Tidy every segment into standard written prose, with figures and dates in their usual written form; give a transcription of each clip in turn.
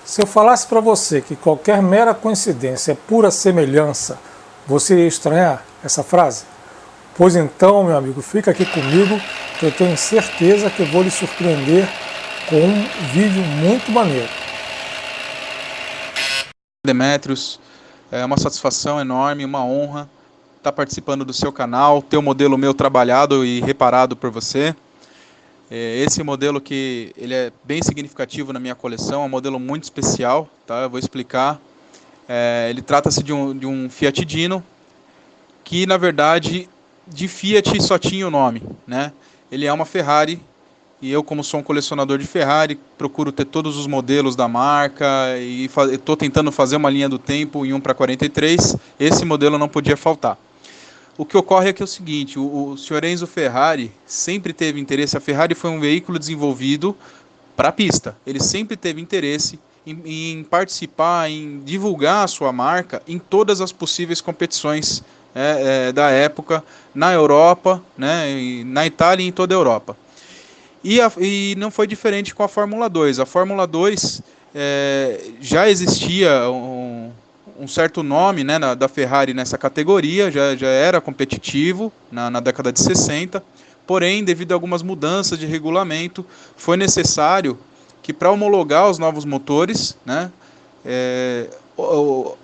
Se eu falasse para você que qualquer mera coincidência é pura semelhança, você ia estranhar essa frase? Pois então, meu amigo, fica aqui comigo que eu tenho certeza que eu vou lhe surpreender com um vídeo muito maneiro. Demetrios, é uma satisfação enorme, uma honra estar participando do seu canal, ter o modelo meu trabalhado e reparado por você. Esse modelo que ele é bem significativo na minha coleção, é um modelo muito especial, tá? Eu vou explicar. Ele trata-se de um Fiat Dino, que na verdade de Fiat só tinha o nome, né? Ele é uma Ferrari, e eu, como sou um colecionador de Ferrari, procuro ter todos os modelos da marca e estou tentando fazer uma linha do tempo em 1 para 43. Esse modelo não podia faltar. O que ocorre é que é o seguinte, o Sr. Enzo Ferrari sempre teve interesse, a Ferrari foi um veículo desenvolvido para a pista, ele sempre teve interesse em participar, em divulgar a sua marca em todas as possíveis competições da época, na Europa, né, na Itália e em toda a Europa. E não foi diferente com a Fórmula 2. A Fórmula 2 já existia um certo nome, né, da Ferrari nessa categoria, já era competitivo na década de 60, porém, devido a algumas mudanças de regulamento, foi necessário que para homologar os novos motores, né,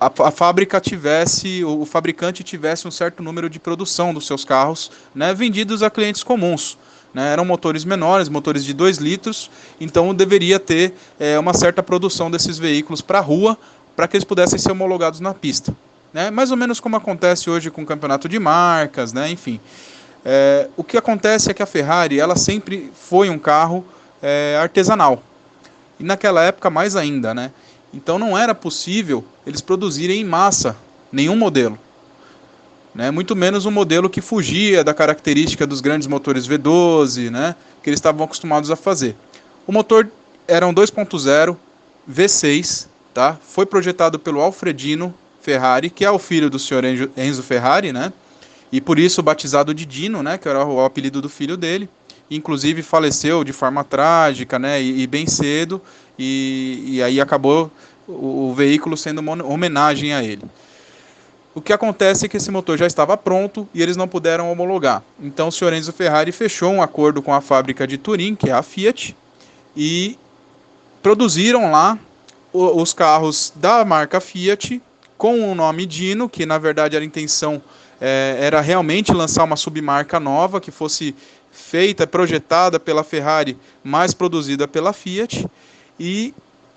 a fábrica tivesse, o fabricante tivesse um certo número de produção dos seus carros, né, vendidos a clientes comuns. Né, eram motores menores, motores de 2 litros, então deveria ter uma certa produção desses veículos para a rua, para que eles pudessem ser homologados na pista. Né? Mais ou menos como acontece hoje com o campeonato de marcas, né? Enfim. O que acontece é que a Ferrari ela sempre foi um carro artesanal, e naquela época mais ainda. Né? Então não era possível eles produzirem em massa nenhum modelo. Né, muito menos um modelo que fugia da característica dos grandes motores V12, né, que eles estavam acostumados a fazer. O motor era um 2.0 V6, tá? Foi projetado pelo Alfredino Ferrari, que é o filho do senhor Enzo Ferrari, né, e por isso batizado de Dino, né, que era o apelido do filho dele. Inclusive faleceu de forma trágica, né, e bem cedo, e aí acabou o veículo sendo uma homenagem a ele. O que acontece é que esse motor já estava pronto e eles não puderam homologar. Então o Sr. Enzo Ferrari fechou um acordo com a fábrica de Turim, que é a Fiat, e produziram lá os carros da marca Fiat com o nome Dino, que na verdade a intenção era realmente lançar uma submarca nova, que fosse feita, projetada pela Ferrari, mas produzida pela Fiat, e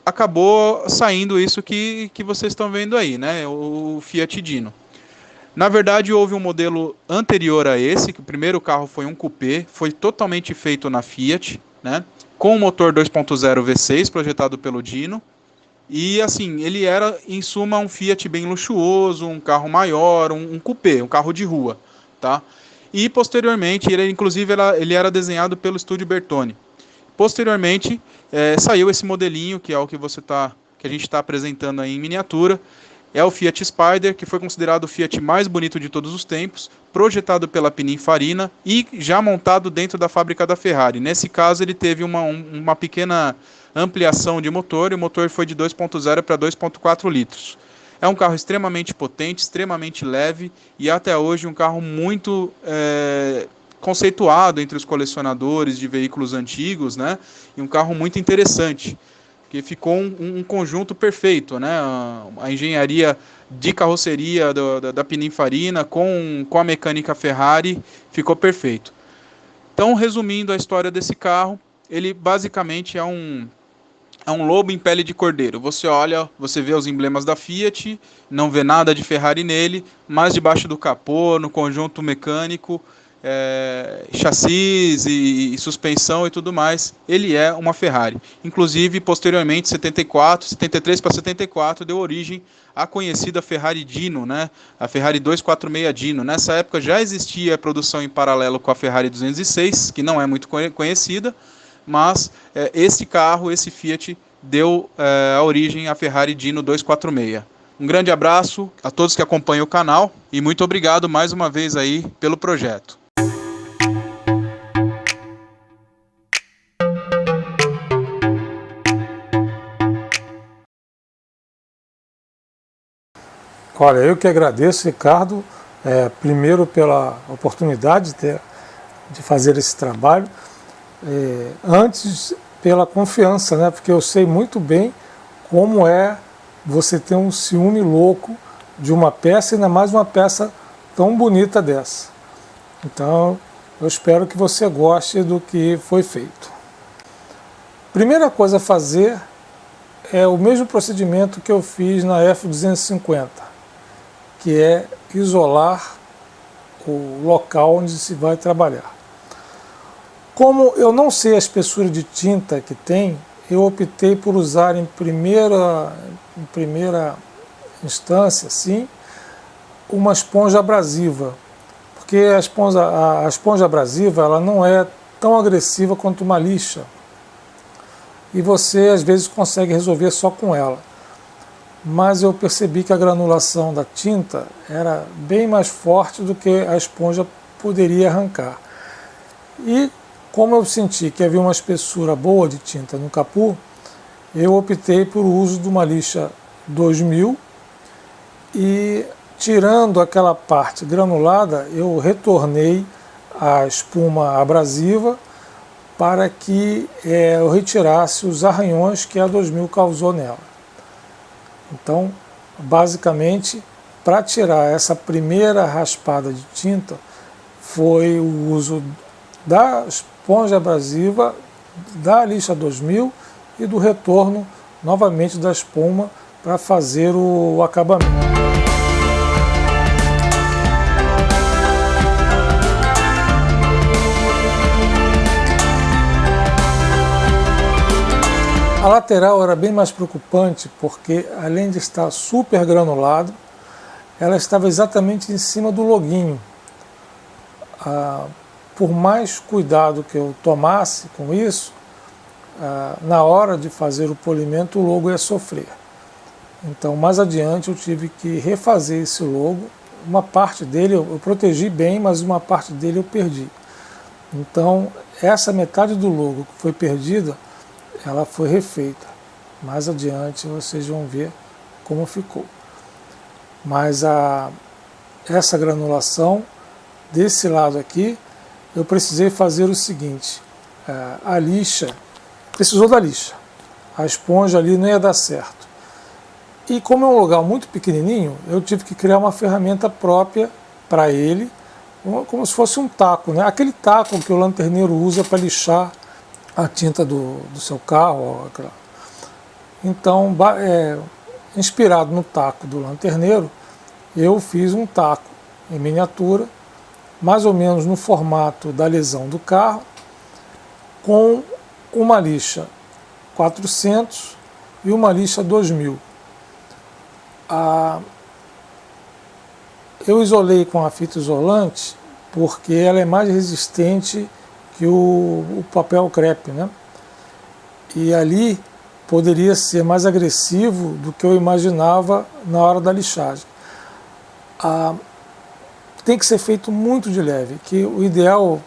acabou saindo isso que vocês estão vendo aí, né? O Fiat Dino. Na verdade, houve um modelo anterior a esse, que o primeiro carro foi um coupé, foi totalmente feito na Fiat, né? Com o motor 2.0 V6 projetado pelo Dino. E assim, ele era em suma um Fiat bem luxuoso, um carro maior, um coupé, um carro de rua, tá? E posteriormente, ele era desenhado pelo estúdio Bertone. Posteriormente, saiu esse modelinho, que é o que que a gente está apresentando aí em miniatura. É o Fiat Spider, que foi considerado o Fiat mais bonito de todos os tempos, projetado pela Pininfarina e já montado dentro da fábrica da Ferrari. Nesse caso, ele teve uma pequena ampliação de motor, e o motor foi de 2.0 para 2.4 litros. É um carro extremamente potente, extremamente leve e até hoje um carro muito conceituado entre os colecionadores de veículos antigos, né? E um carro muito interessante, que ficou um conjunto perfeito, né? A engenharia de carroceria da Pininfarina com a mecânica Ferrari ficou perfeito. Então, resumindo a história desse carro, ele basicamente é um lobo em pele de cordeiro. Você olha, você vê os emblemas da Fiat, não vê nada de Ferrari nele, mas debaixo do capô, no conjunto mecânico, chassis e suspensão e tudo mais, ele é uma Ferrari. Inclusive, posteriormente, 73 para 74, deu origem à conhecida Ferrari Dino, né? A Ferrari 246 Dino. Nessa época já existia a produção em paralelo com a Ferrari 206, que não é muito conhecida, mas esse carro, esse Fiat, deu a origem à Ferrari Dino 246. Um grande abraço a todos que acompanham o canal e muito obrigado mais uma vez aí pelo projeto. Olha, eu que agradeço, Ricardo, primeiro pela oportunidade de fazer esse trabalho, antes pela confiança, né? Porque eu sei muito bem como é você ter um ciúme louco de uma peça, ainda mais uma peça tão bonita dessa. Então, eu espero que você goste do que foi feito. Primeira coisa a fazer é o mesmo procedimento que eu fiz na F250, que é isolar o local onde se vai trabalhar. Como eu não sei a espessura de tinta que tem, eu optei por usar em primeira instância, sim, uma esponja abrasiva, porque a esponja abrasiva ela não é tão agressiva quanto uma lixa, e você às vezes consegue resolver só com ela. Mas eu percebi que a granulação da tinta era bem mais forte do que a esponja poderia arrancar. E como eu senti que havia uma espessura boa de tinta no capô, eu optei por uso de uma lixa 2000 e, tirando aquela parte granulada, eu retornei a espuma abrasiva para que eu retirasse os arranhões que a 2000 causou nela. Então, basicamente, para tirar essa primeira raspada de tinta, foi o uso da esponja abrasiva, da lixa 2000 e do retorno novamente da espuma para fazer o acabamento. A lateral era bem mais preocupante porque, além de estar super granulado, ela estava exatamente em cima do loguinho. Por mais cuidado que eu tomasse com isso, na hora de fazer o polimento o logo ia sofrer. Então, mais adiante eu tive que refazer esse logo. Uma parte dele eu protegi bem, mas uma parte dele eu perdi. Então, essa metade do logo que foi perdida, ela foi refeita. Mais adiante vocês vão ver como ficou. Mas essa granulação, desse lado aqui, eu precisei fazer o seguinte: a lixa, precisou da lixa, a esponja ali não ia dar certo. E como é um lugar muito pequenininho, eu tive que criar uma ferramenta própria para ele, como se fosse um taco, né? Aquele taco que o lanterneiro usa para lixar a tinta do seu carro. Então, inspirado no taco do lanterneiro, eu fiz um taco em miniatura, mais ou menos no formato da lesão do carro, com uma lixa 400 e uma lixa 2000. Eu isolei com a fita isolante porque ela é mais resistente que o papel crepe, né? E ali poderia ser mais agressivo do que eu imaginava na hora da lixagem. Tem que ser feito muito de leve, que o ideal,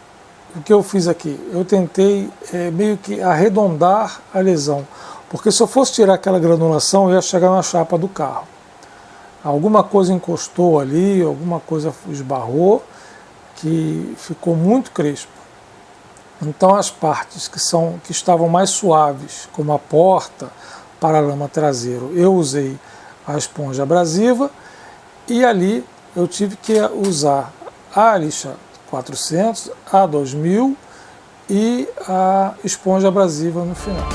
o que eu fiz aqui, eu tentei meio que arredondar a lesão, porque se eu fosse tirar aquela granulação, eu ia chegar na chapa do carro. Alguma coisa encostou ali, alguma coisa esbarrou, que ficou muito crespo. Então as partes que estavam mais suaves, como a porta, paralama traseiro, eu usei a esponja abrasiva e ali eu tive que usar a lixa 400, a 2000 e a esponja abrasiva no final.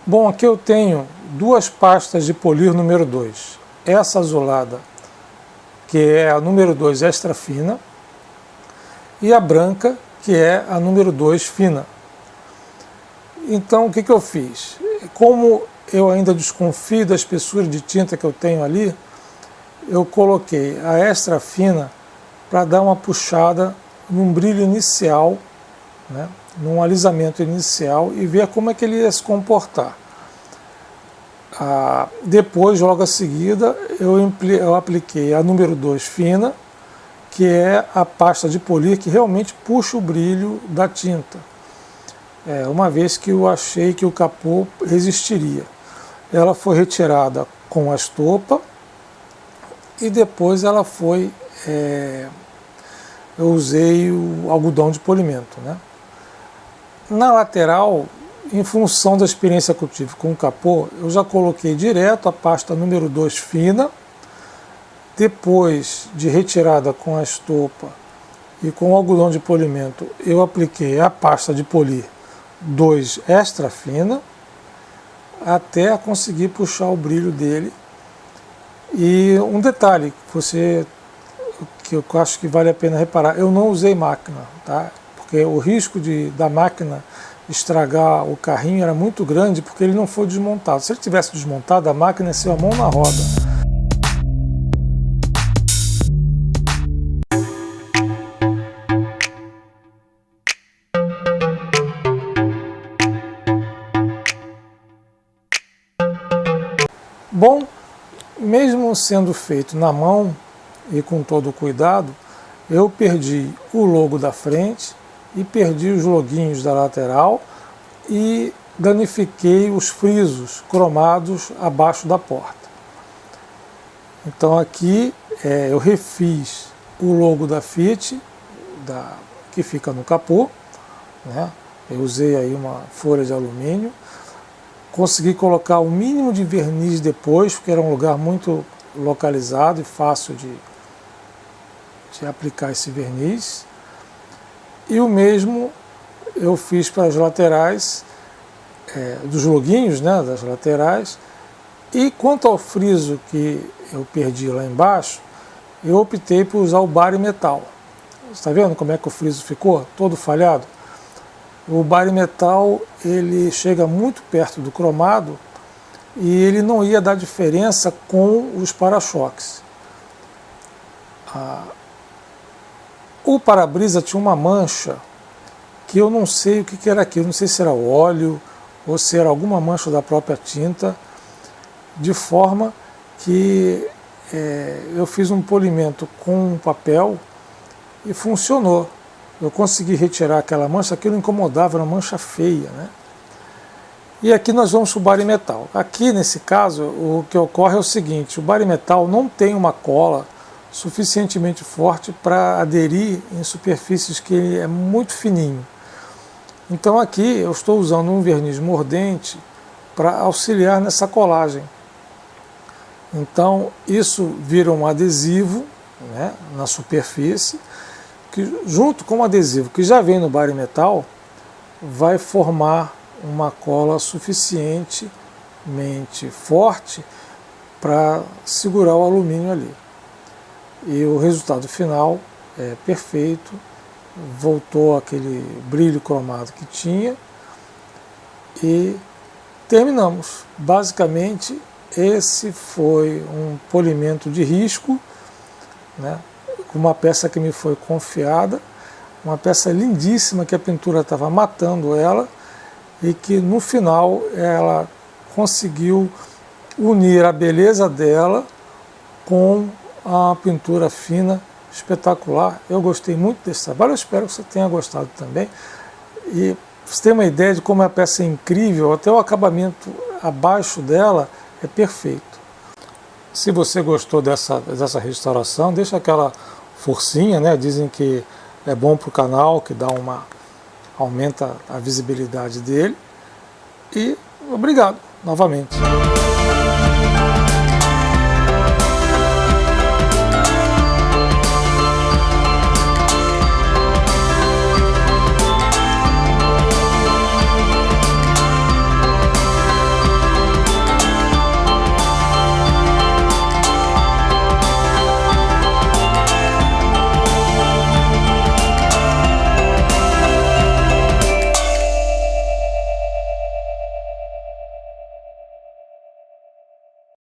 Bom, aqui eu tenho duas pastas de polir número 2. Essa azulada, que é a número 2 extra fina, e a branca, que é a número 2 fina. Então, o que eu fiz? Como eu ainda desconfio da espessura de tinta que eu tenho ali, eu coloquei a extra fina para dar uma puxada num brilho inicial, né, num alisamento inicial e ver como é que ele ia se comportar. Depois, logo a seguida, eu apliquei a número 2 fina, que é a pasta de polir que realmente puxa o brilho da tinta, uma vez que eu achei que o capô resistiria. Ela foi retirada com a estopa e depois ela foi, eu usei o algodão de polimento, né? Na lateral, em função da experiência que eu tive com o capô, eu já coloquei direto a pasta número 2 fina. Depois de retirada com a estopa e com o algodão de polimento, eu apliquei a pasta de polir 2 extra fina, até conseguir puxar o brilho dele. E um detalhe que eu acho que vale a pena reparar, eu não usei máquina, tá? Porque o risco da máquina estragar o carrinho era muito grande, porque ele não foi desmontado. Se ele tivesse desmontado, a máquina ia ser a mão na roda. Bom, mesmo sendo feito na mão e com todo o cuidado, eu perdi o logo da frente e perdi os loguinhos da lateral e danifiquei os frisos cromados abaixo da porta. Então aqui eu refiz o logo da Fiat, que fica no capô, né? Eu usei aí uma folha de alumínio. Consegui colocar o mínimo de verniz depois, porque era um lugar muito localizado e fácil de aplicar esse verniz. E o mesmo eu fiz para as laterais, dos loguinhos, né, das laterais. E quanto ao friso que eu perdi lá embaixo, eu optei por usar o bari metal. Está vendo como é que o friso ficou? Todo falhado? O bari metal, ele chega muito perto do cromado e ele não ia dar diferença com os para-choques. O para-brisa tinha uma mancha que eu não sei o que era aquilo, não sei se era óleo ou se era alguma mancha da própria tinta, de forma que eu fiz um polimento com um papel e funcionou. Eu consegui retirar aquela mancha, aquilo incomodava, era uma mancha feia, né? E aqui nós vamos para o bari metal. Aqui, nesse caso, o que ocorre é o seguinte: o bari metal não tem uma cola suficientemente forte para aderir em superfícies que é muito fininho. Então aqui eu estou usando um verniz mordente para auxiliar nessa colagem. Então isso vira um adesivo, né, na superfície, que junto com o adesivo que já vem no bari metal, vai formar uma cola suficientemente forte para segurar o alumínio ali. E o resultado final é perfeito, voltou aquele brilho cromado que tinha e terminamos. Basicamente, esse foi um polimento de risco, né, com uma peça que me foi confiada, uma peça lindíssima que a pintura estava matando ela e que no final ela conseguiu unir a beleza dela com a pintura fina, espetacular. Eu gostei muito desse trabalho, eu espero que você tenha gostado também. E você tem uma ideia de como a peça é incrível, até o acabamento abaixo dela é perfeito. Se você gostou dessa restauração, deixa aquela forcinha, né? Dizem que é bom para o canal, que aumenta a visibilidade dele. E obrigado novamente.